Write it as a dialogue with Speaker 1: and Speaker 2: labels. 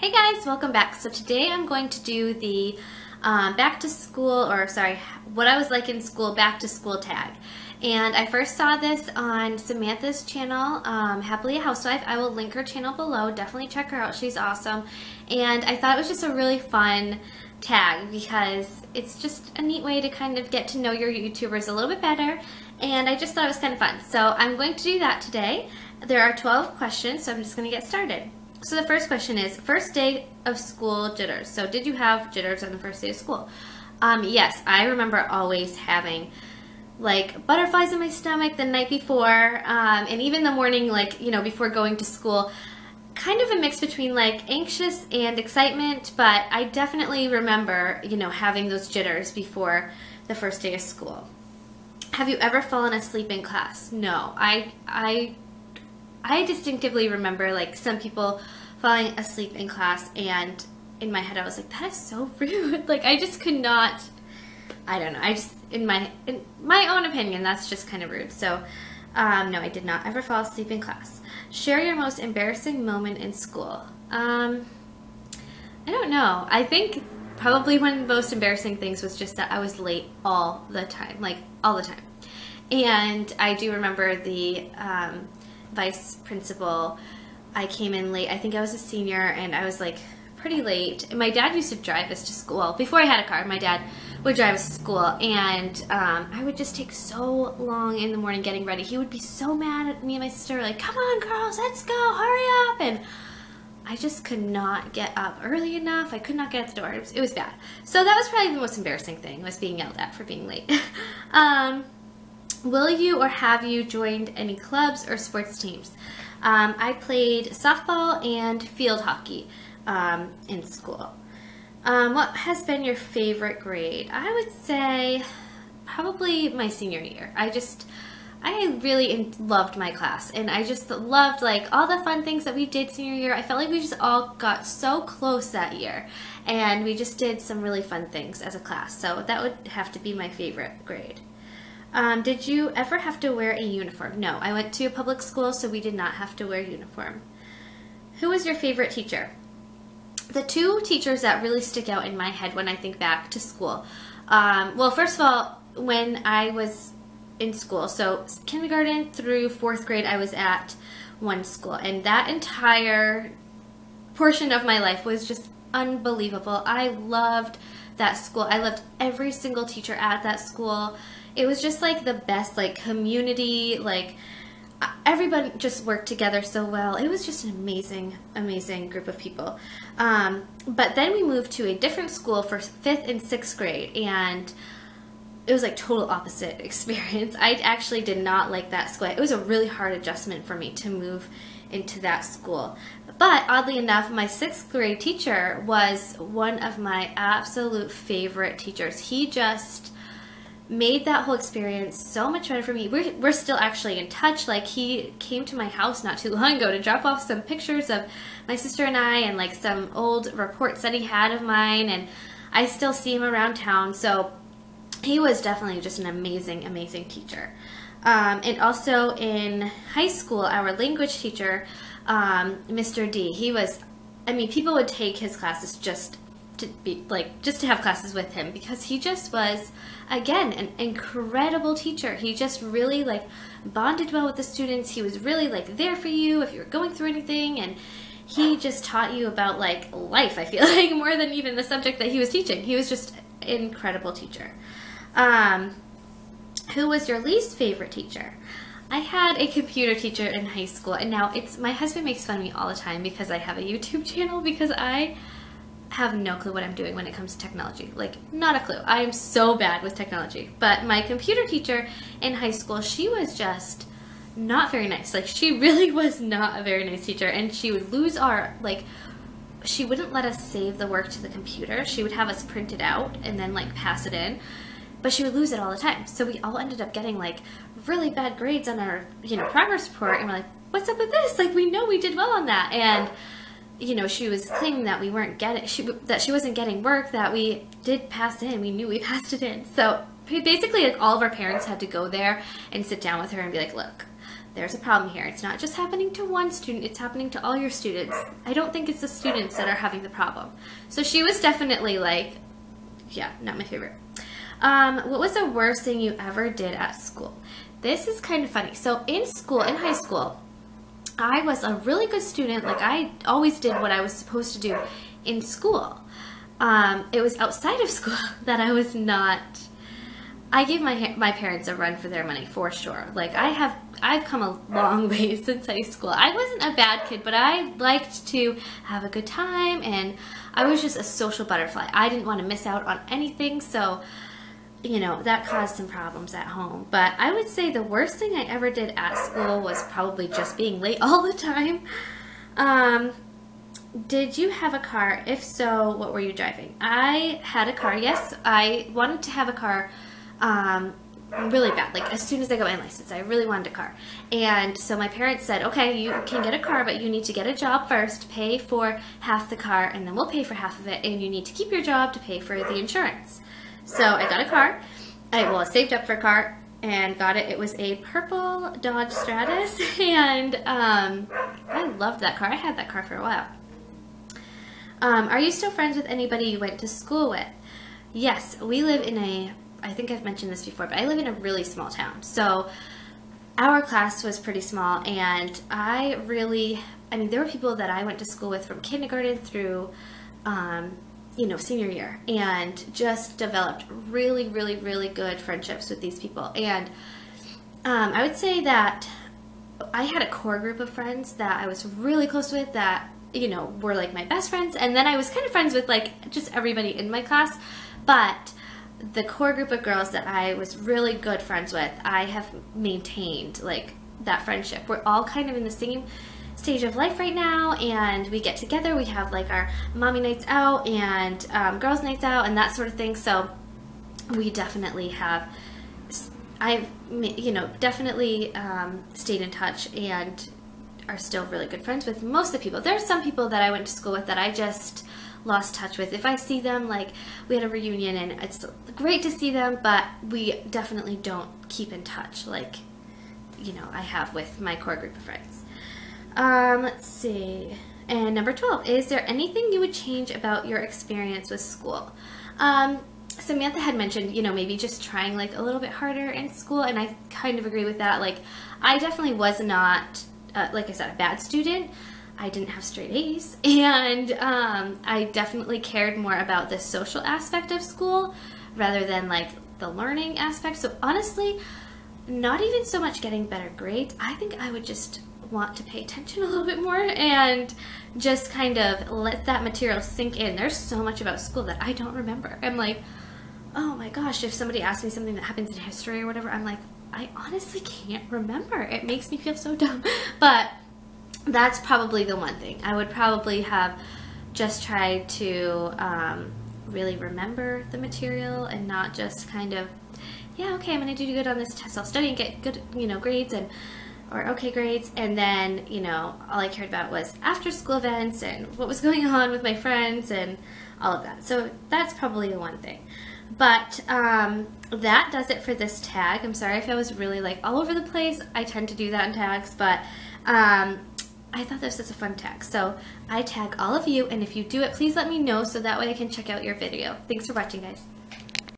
Speaker 1: Hey guys, welcome back. So today I'm going to do the back to school, or sorry, what I was like in school, back to school tag. And I first saw this on Samantha's channel, Happily a Housewife. I will link her channel below. Definitely check her out. She's awesome. And I thought it was just a really fun tag because it's just a neat way to kind of get to know your YouTubers a little bit better. And I just thought it was kind of fun. So I'm going to do that today. There are 12 questions, so I'm just going to get started. So the first question is, first day of school jitters. So did you have jitters on the first day of school? Yes, I remember always having like butterflies in my stomach the night before, and even the morning, like, you know, before going to school. Kind of a mix between like anxious and excitement, but I definitely remember, you know, having those jitters before the first day of school. Have you ever fallen asleep in class? No, I distinctively remember like some people falling asleep in class, and in my head I was like, that is so rude. Like I just could not, I don't know, I just, in my own opinion, that's just kind of rude. So no, I did not ever fall asleep in class. Share your most embarrassing moment in school. I don't know. I think probably one of the most embarrassing things was just that I was late all the time, like all the time. And I do remember the vice principal, I came in late. I think I was a senior and I was like pretty late. And my dad used to drive us to school. Before I had a car, my dad would drive us to school, and I would just take so long in the morning getting ready. He would be so mad at me and my sister, like, come on girls, let's go, hurry up. And I just could not get up early enough. I could not get at the door. It was bad. So that was probably the most embarrassing thing, was being yelled at for being late. Will you or have you joined any clubs or sports teams? I played softball and field hockey in school. What has been your favorite grade? I would say probably my senior year. I really loved my class, and I just loved like all the fun things that we did senior year. I felt like we just all got so close that year, and we just did some really fun things as a class. So that would have to be my favorite grade. Did you ever have to wear a uniform? No, I went to a public school, so we did not have to wear a uniform. Who was your favorite teacher? The two teachers that really stick out in my head when I think back to school. Well, first of all, when I was in school, so kindergarten through 4th grade, I was at one school, and that entire portion of my life was just unbelievable. I loved that school. I loved every single teacher at that school. It was just like the best, like, community, like everybody just worked together so well. It was just an amazing, amazing group of people. But then we moved to a different school for 5th and 6th grade, and it was like total opposite experience. I actually did not like that school. It was a really hard adjustment for me to move into that school. But oddly enough, my 6th grade teacher was one of my absolute favorite teachers. He just made that whole experience so much better for me. We're still actually in touch. Like, he came to my house not too long ago to drop off some pictures of my sister and I, and like some old reports that he had of mine, and I still see him around town. So he was definitely just an amazing, amazing teacher. And also in high school, our language teacher, Mr. D, he was, I mean, people would take his classes just to have classes with him, because he just was, again, an incredible teacher. He just really like bonded well with the students. He was really like there for you if you were going through anything, and he just taught you about like life, I feel like, more than even the subject that he was teaching. He was just an incredible teacher. Who was your least favorite teacher? I had a computer teacher in high school, and now my husband makes fun of me all the time because I have a YouTube channel, because I have no clue what I'm doing when it comes to technology. Like, not a clue. I am so bad with technology. But my computer teacher in high school, she was just not very nice. Like, she really was not a very nice teacher, and she would lose our, like, she wouldn't let us save the work to the computer. She would have us print it out and then like pass it in, but she would lose it all the time. So we all ended up getting like really bad grades on our, you know, progress report, and we're like, what's up with this? Like, we know we did well on that. And you know, she was claiming that we weren't getting, that she wasn't getting work that we did pass in. We knew we passed it in. So basically, like, all of our parents had to go there and sit down with her and be like, look, there's a problem here. It's not just happening to one student, it's happening to all your students. I don't think it's the students that are having the problem. So she was definitely like, yeah, not my favorite. What was the worst thing you ever did at school? This is kind of funny. So in school, in high school, I was a really good student. Like, I always did what I was supposed to do in school. It was outside of school that I was not. I gave my parents a run for their money, for sure. Like, I've come a long way since high school. I wasn't a bad kid, but I liked to have a good time, and I was just a social butterfly. I didn't want to miss out on anything, so, you know, that caused some problems at home. But I would say the worst thing I ever did at school was probably just being late all the time. Did you have a car? If so, what were you driving? I had a car, yes. I wanted to have a car really bad. Like, as soon as I got my license, I really wanted a car. And so my parents said, okay, you can get a car, but you need to get a job first, pay for half the car, and then we'll pay for half of it, and you need to keep your job to pay for the insurance. So I got a car. I saved up for a car and got it. It was a purple Dodge Stratus, and I loved that car. I had that car for a while. Are you still friends with anybody you went to school with? Yes, we live in I think I've mentioned this before, but I live in a really small town. So our class was pretty small, and I mean, there were people that I went to school with from kindergarten through, you know, senior year, and just developed really, really, really good friendships with these people. And I would say that I had a core group of friends that I was really close with that, you know, were like my best friends, and then I was kind of friends with like just everybody in my class. But the core group of girls that I was really good friends with, I have maintained like that friendship. We're all kind of in the same stage of life right now, and we get together, we have like our mommy nights out and girls nights out and that sort of thing. So we definitely have, I've, you know, definitely stayed in touch and are still really good friends with most of the people. There's some people that I went to school with that I just lost touch with. If I see them, like, we had a reunion and it's great to see them, but we definitely don't keep in touch like, you know, I have with my core group of friends. Let's see. And number 12, is there anything you would change about your experience with school? Samantha had mentioned, you know, maybe just trying like a little bit harder in school, and I kind of agree with that. Like, I definitely was not, like I said, a bad student. I didn't have straight A's, and I definitely cared more about the social aspect of school rather than like the learning aspect. So honestly, not even so much getting better grades. I think I would just want to pay attention a little bit more and just kind of let that material sink in. There's so much about school that I don't remember. I'm like, oh my gosh, if somebody asks me something that happens in history or whatever, I'm like, I honestly can't remember. It makes me feel so dumb. But that's probably the one thing. I would probably have just tried to really remember the material and not just kind of, yeah, okay, I'm going to do good on this test. I'll study and get good, you know, grades or okay grades. And then, you know, all I cared about was after school events and what was going on with my friends and all of that. So that's probably the one thing. But that does it for this tag. I'm sorry if I was really like all over the place. I tend to do that in tags, but I thought this was a fun tag. So I tag all of you, and if you do it, please let me know so that way I can check out your video. Thanks for watching, guys.